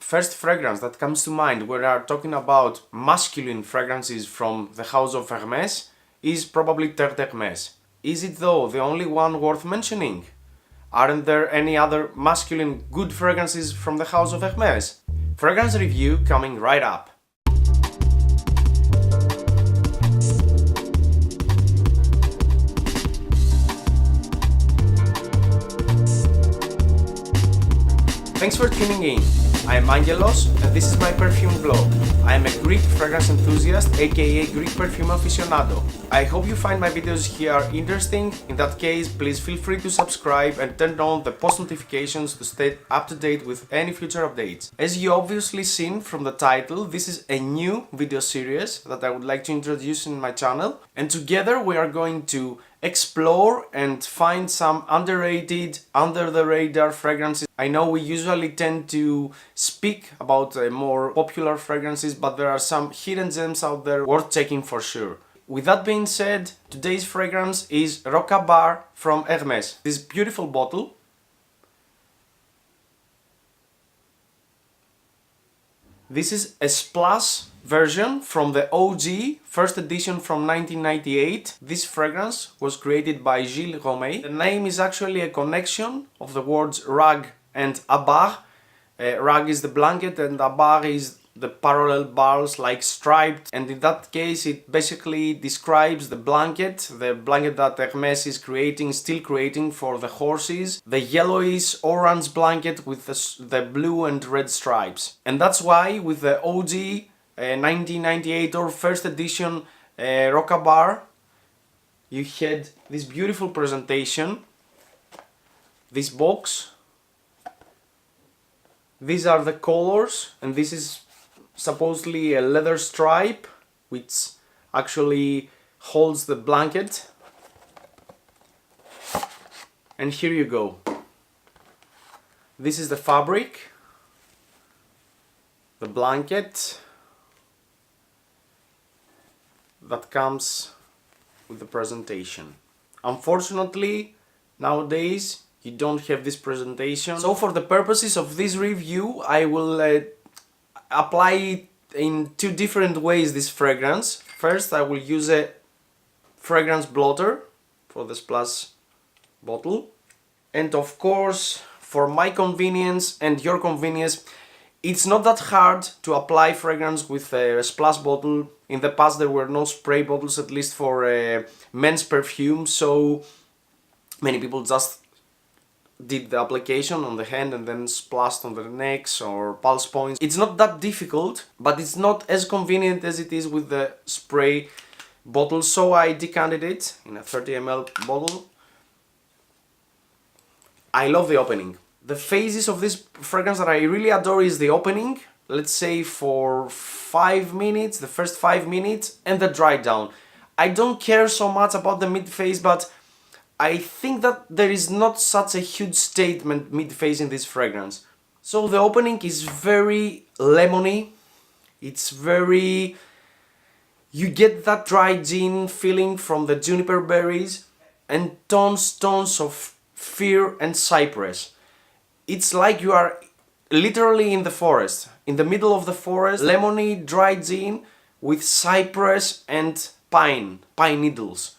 first fragrance that comes to mind when we are talking about masculine fragrances from the house of Hermès is probably Terre d'Hermès. Is it though the only one worth mentioning? Aren't there any other masculine good fragrances from the house of Hermès? Fragrance review coming right up. Thanks for tuning in. I am Angelos and this is My Perfume vlog. I am a Greek fragrance enthusiast, aka Greek perfume aficionado. I hope you find my videos here interesting. In that case, please feel free to subscribe and turn on the post notifications to stay up to date with any future updates. As you obviously seen from the title, this is a new video series that I would like to introduce in my channel, and together we are going to explore and find some underrated, under the radar fragrances. I know we usually tend to speak about more popular fragrances, but there are some hidden gems out there worth checking for sure. With that being said, today's fragrance is Rocabar from Hermès. This beautiful bottle. This is a splash version from the OG, first edition from 1998. This fragrance was created by Gilles Romey. The name is actually a connection of the words rag and abar. Rag is the blanket and abar is the parallel bars like striped, and in that case it basically describes the blanket that Hermès is creating, still creating for the horses, the yellowish orange blanket with the blue and red stripes. And that's why with the OG 1998 or first edition Rocabar you had this beautiful presentation, this box. These are the colors, and this is supposedly a leather stripe which actually holds the blanket. And here you go. This is the fabric, the blanket that comes with the presentation. Unfortunately, nowadays you don't have this presentation. So for the purposes of this review, I will apply it in two different ways, this fragrance. First, I will use a fragrance blotter for the splash bottle. And of course, for my convenience and your convenience, it's not that hard to apply fragrance with a splash bottle. In the past there were no spray bottles, at least for men's perfume, so many people just did the application on the hand and then splashed on the necks or pulse points. It's not that difficult, but it's not as convenient as it is with the spray bottle, so I decanted it in a 30 ml bottle. I love the opening. The phases of this fragrance that I really adore is the opening, let's say for 5 minutes, the first 5 minutes, and the dry down. I don't care so much about the mid phase, but I think that there is not such a huge statement mid-phase in this fragrance. So the opening is very lemony. It's very... you get that dry gin feeling from the juniper berries and tons of fir and cypress. It's like you are literally in the forest, in the middle of the forest, lemony dry gin with cypress and pine needles.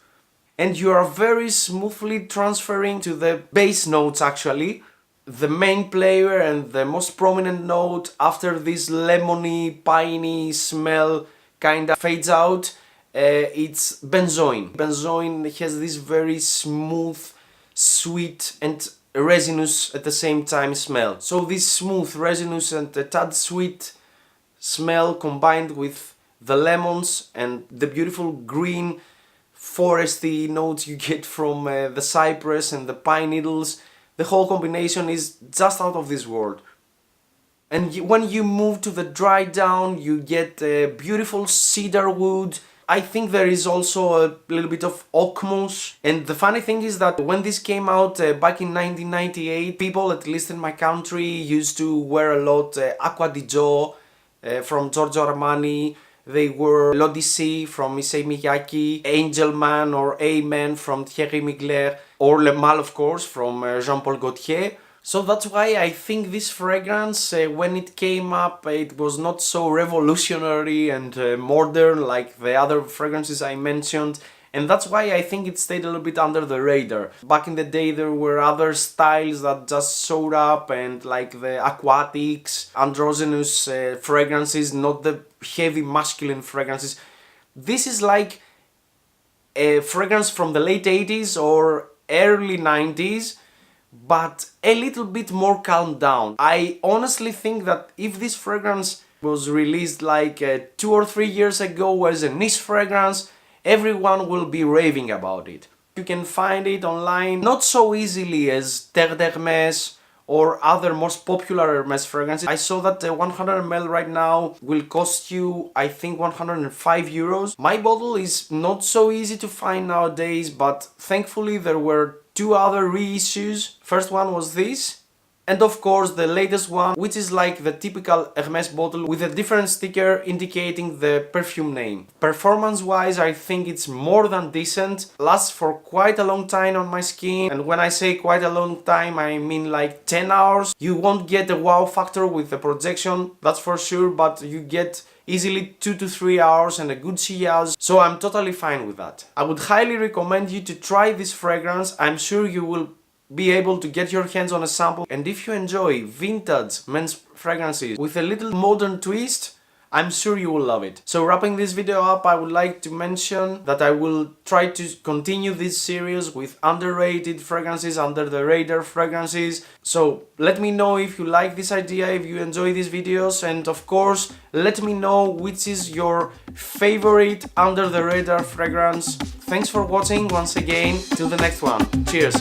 And you are very smoothly transferring to the base notes actually. The main player and the most prominent note after this lemony, piney smell kinda fades out, it's benzoin. Benzoin has this very smooth, sweet and resinous at the same time smell. So this smooth, resinous and a tad sweet smell combined with the lemons and the beautiful green foresty notes you get from the cypress and the pine needles, the whole combination is just out of this world. And when you move to the dry down, you get a beautiful cedar wood. I think there is also a little bit of oak moss. And the funny thing is that when this came out back in 1998, people, at least in my country, used to wear a lot Acqua di Gio from Giorgio Armani. They were L'Odyssée from Issey Miyake, Angel Man or A-Man from Thierry Mugler, or Le Mal, of course, from Jean-Paul Gaultier. So that's why I think this fragrance, when it came up, it was not so revolutionary and modern like the other fragrances I mentioned. And that's why I think it stayed a little bit under the radar. Back in the day there were other styles that just showed up, and like the aquatics, androgynous fragrances, not the heavy masculine fragrances. This is like a fragrance from the late 80s or early 90s, but a little bit more calmed down. I honestly think that if this fragrance was released like 2 or 3 years ago as a niche fragrance, everyone will be raving about it. You can find it online not so easily as Terre d'Hermès or other most popular Hermès fragrances. I saw that 100 ml right now will cost you, I think, 105 euros. My bottle is not so easy to find nowadays, but thankfully there were 2 other reissues. First one was this, and of course the latest one, which is like the typical Hermès bottle with a different sticker indicating the perfume name. Performance wise, I think it's more than decent, lasts for quite a long time on my skin, and when I say quite a long time I mean like 10 hours. You won't get a wow factor with the projection, that's for sure, but you get easily 2 to 3 hours and a good sillage, so I'm totally fine with that. I would highly recommend you to try this fragrance. I'm sure you will be able to get your hands on a sample, and if you enjoy vintage men's fragrances with a little modern twist, I'm sure you will love it. So wrapping this video up, I would like to mention that I will try to continue this series with underrated fragrances, under the radar fragrances. So let me know if you like this idea, if you enjoy these videos, and of course let me know which is your favorite under the radar fragrance. Thanks for watching once again, till the next one. Cheers!